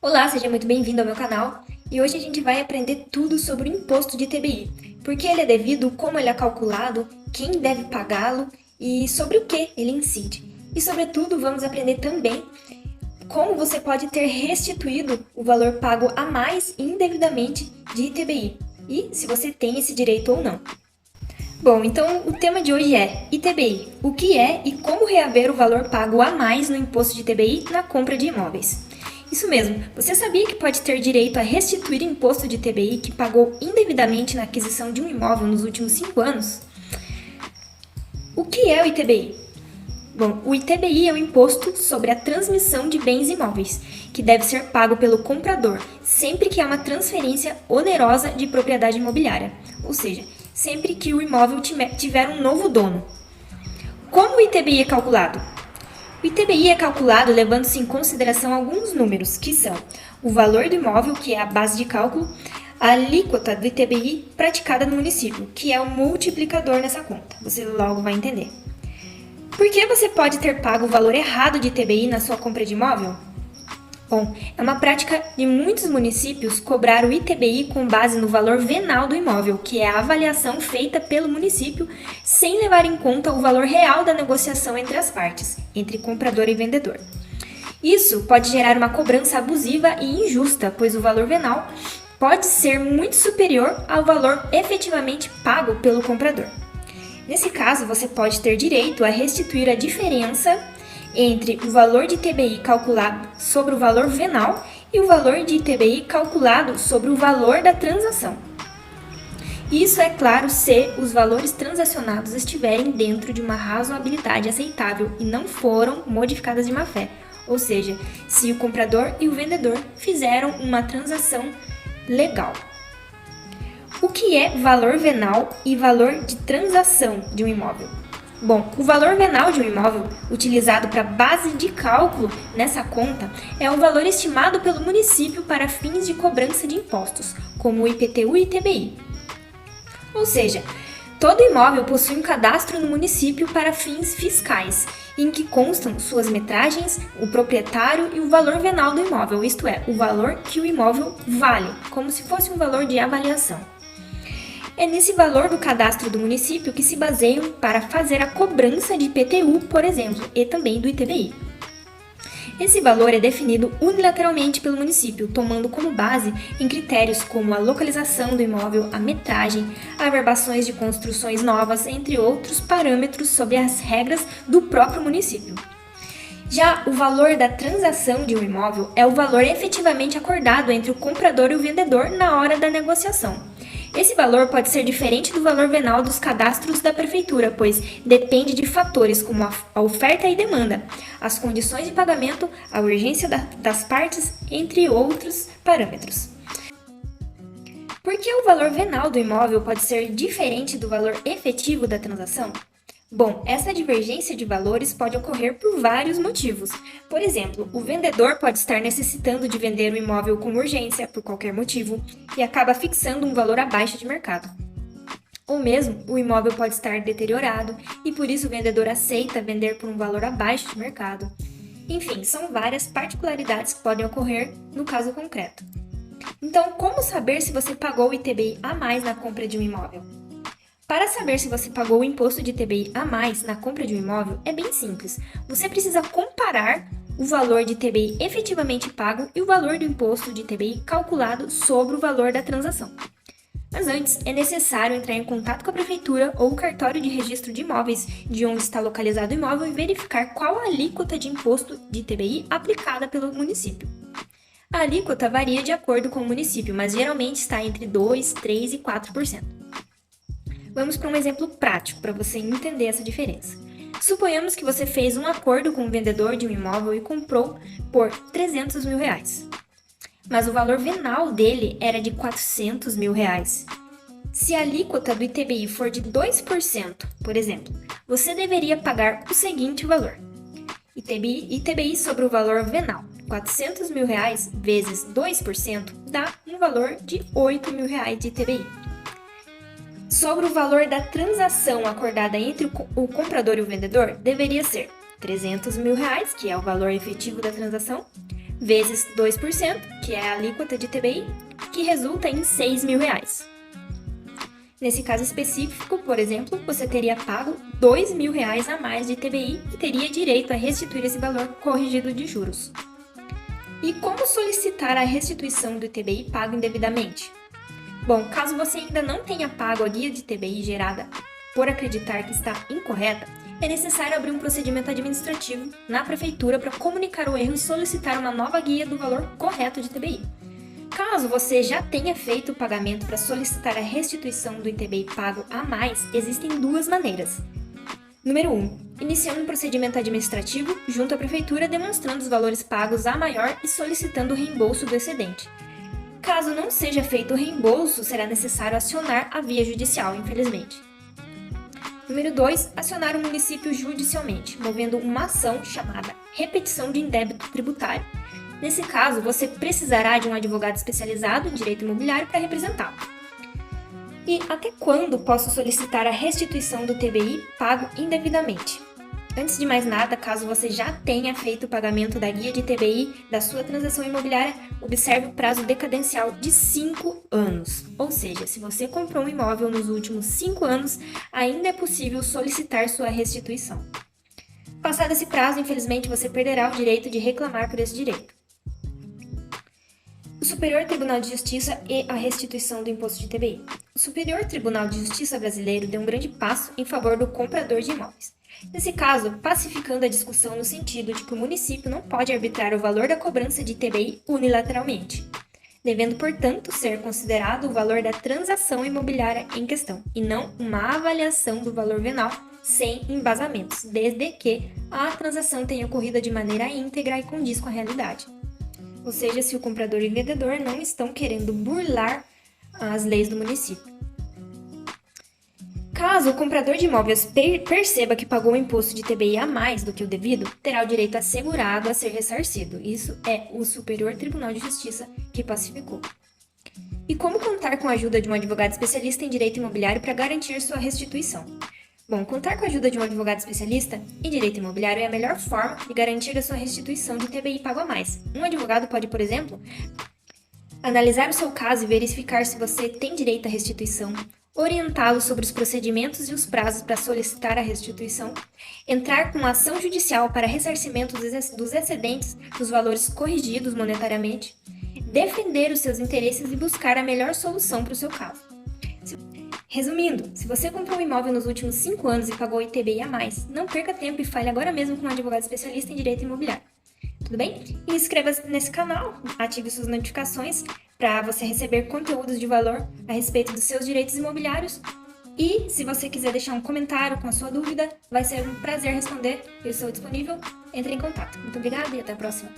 Olá, seja muito bem-vindo ao meu canal e hoje a gente vai aprender tudo sobre o imposto de ITBI, por que ele é devido, como ele é calculado, quem deve pagá-lo e sobre o que ele incide. E sobretudo vamos aprender também como você pode ter restituído o valor pago a mais indevidamente de ITBI e se você tem esse direito ou não. Bom, então o tema de hoje é ITBI, o que é e como reaver o valor pago a mais no imposto de ITBI na compra de imóveis. Isso mesmo, você sabia que pode ter direito a restituir imposto de ITBI que pagou indevidamente na aquisição de um imóvel nos últimos 5 anos? O que é o ITBI? Bom, o ITBI é o imposto sobre a transmissão de bens imóveis, que deve ser pago pelo comprador sempre que há uma transferência onerosa de propriedade imobiliária, ou seja, sempre que o imóvel tiver um novo dono. Como o ITBI é calculado? O ITBI é calculado levando-se em consideração alguns números, que são o valor do imóvel, que é a base de cálculo, a alíquota do ITBI praticada no município, que é o multiplicador nessa conta. Você logo vai entender. Por que você pode ter pago o valor errado de ITBI na sua compra de imóvel? Bom, é uma prática de muitos municípios cobrar o ITBI com base no valor venal do imóvel, que é a avaliação feita pelo município sem levar em conta o valor real da negociação entre as partes, entre comprador e vendedor. Isso pode gerar uma cobrança abusiva e injusta, pois o valor venal pode ser muito superior ao valor efetivamente pago pelo comprador. Nesse caso, você pode ter direito a restituir a diferença entre o valor de ITBI calculado sobre o valor venal e o valor de ITBI calculado sobre o valor da transação. Isso é claro se os valores transacionados estiverem dentro de uma razoabilidade aceitável e não foram modificadas de má-fé, ou seja, se o comprador e o vendedor fizeram uma transação legal. O que é valor venal e valor de transação de um imóvel? Bom, o valor venal de um imóvel, utilizado para base de cálculo nessa conta, é o valor estimado pelo município para fins de cobrança de impostos, como o IPTU e ITBI. Ou seja, todo imóvel possui um cadastro no município para fins fiscais, em que constam suas metragens, o proprietário e o valor venal do imóvel, isto é, o valor que o imóvel vale, como se fosse um valor de avaliação. É nesse valor do cadastro do município que se baseiam para fazer a cobrança de IPTU, por exemplo, e também do ITBI. Esse valor é definido unilateralmente pelo município, tomando como base em critérios como a localização do imóvel, a metragem, averbações de construções novas, entre outros parâmetros sobre as regras do próprio município. Já o valor da transação de um imóvel é o valor efetivamente acordado entre o comprador e o vendedor na hora da negociação. Esse valor pode ser diferente do valor venal dos cadastros da prefeitura, pois depende de fatores como a oferta e demanda, as condições de pagamento, a urgência das partes, entre outros parâmetros. Por que o valor venal do imóvel pode ser diferente do valor efetivo da transação? Bom, essa divergência de valores pode ocorrer por vários motivos. Por exemplo, o vendedor pode estar necessitando de vender o imóvel com urgência, por qualquer motivo, e acaba fixando um valor abaixo de mercado. Ou mesmo, o imóvel pode estar deteriorado e por isso o vendedor aceita vender por um valor abaixo de mercado. Enfim, são várias particularidades que podem ocorrer no caso concreto. Então, como saber se você pagou o ITBI a mais na compra de um imóvel? Para saber se você pagou o imposto de ITBI a mais na compra de um imóvel, é bem simples. Você precisa comparar o valor de ITBI efetivamente pago e o valor do imposto de ITBI calculado sobre o valor da transação. Mas antes, é necessário entrar em contato com a prefeitura ou o cartório de registro de imóveis de onde está localizado o imóvel e verificar qual a alíquota de imposto de ITBI aplicada pelo município. A alíquota varia de acordo com o município, mas geralmente está entre 2%, 3% e 4%. Vamos para um exemplo prático para você entender essa diferença. Suponhamos que você fez um acordo com o vendedor de um imóvel e comprou por R$300 mil. Mas o valor venal dele era de R$400 mil. Se a alíquota do ITBI for de 2%, por exemplo, você deveria pagar o seguinte valor. ITBI sobre o valor venal. R$400 mil vezes 2% dá um valor de R$8 mil de ITBI. Sobre o valor da transação acordada entre o comprador e o vendedor, deveria ser R$300 mil, que é o valor efetivo da transação, vezes 2%, que é a alíquota de TBI, que resulta em R$6.000. Nesse caso específico, por exemplo, você teria pago R$2.000 a mais de TBI e teria direito a restituir esse valor corrigido de juros. E como solicitar a restituição do ITBI pago indevidamente? Bom, caso você ainda não tenha pago a guia de TBI gerada por acreditar que está incorreta, é necessário abrir um procedimento administrativo na prefeitura para comunicar o erro e solicitar uma nova guia do valor correto de TBI. Caso você já tenha feito o pagamento para solicitar a restituição do ITBI pago a mais, existem duas maneiras. Número 1. Iniciando um procedimento administrativo junto à prefeitura demonstrando os valores pagos a maior e solicitando o reembolso do excedente. Caso não seja feito o reembolso, será necessário acionar a via judicial, infelizmente. Número 2. Acionar o município judicialmente, movendo uma ação chamada repetição de indébito tributário. Nesse caso, você precisará de um advogado especializado em direito imobiliário para representá-lo. E até quando posso solicitar a restituição do TBI pago indevidamente? Antes de mais nada, caso você já tenha feito o pagamento da guia de TBI da sua transação imobiliária, observe o prazo decadencial de 5 anos. Ou seja, se você comprou um imóvel nos últimos 5 anos, ainda é possível solicitar sua restituição. Passado esse prazo, infelizmente, você perderá o direito de reclamar por esse direito. O Superior Tribunal de Justiça e a restituição do imposto de TBI. O Superior Tribunal de Justiça brasileiro deu um grande passo em favor do comprador de imóveis. Nesse caso, pacificando a discussão no sentido de que o município não pode arbitrar o valor da cobrança de TBI unilateralmente, devendo, portanto, ser considerado o valor da transação imobiliária em questão, e não uma avaliação do valor venal sem embasamentos, desde que a transação tenha ocorrido de maneira íntegra e condiz com a realidade. Ou seja, se o comprador e o vendedor não estão querendo burlar as leis do município. Caso o comprador de imóveis perceba que pagou o imposto de TBI a mais do que o devido, terá o direito assegurado a ser ressarcido. Isso é o Superior Tribunal de Justiça que pacificou. E como contar com a ajuda de um advogado especialista em direito imobiliário para garantir sua restituição? Bom, contar com a ajuda de um advogado especialista em direito imobiliário é a melhor forma de garantir a sua restituição de TBI pago a mais. Um advogado pode, por exemplo, analisar o seu caso e verificar se você tem direito à restituição, orientá-lo sobre os procedimentos e os prazos para solicitar a restituição, entrar com uma ação judicial para ressarcimento dos excedentes dos valores corrigidos monetariamente, defender os seus interesses e buscar a melhor solução para o seu caso. Resumindo, se você comprou um imóvel nos últimos 5 anos e pagou ITBI a mais, não perca tempo e fale agora mesmo com um advogado especialista em direito imobiliário. Tudo bem? E inscreva-se nesse canal, ative suas notificações para você receber conteúdos de valor a respeito dos seus direitos imobiliários. E se você quiser deixar um comentário com a sua dúvida, vai ser um prazer responder. Eu estou disponível, entre em contato. Muito obrigada e até a próxima.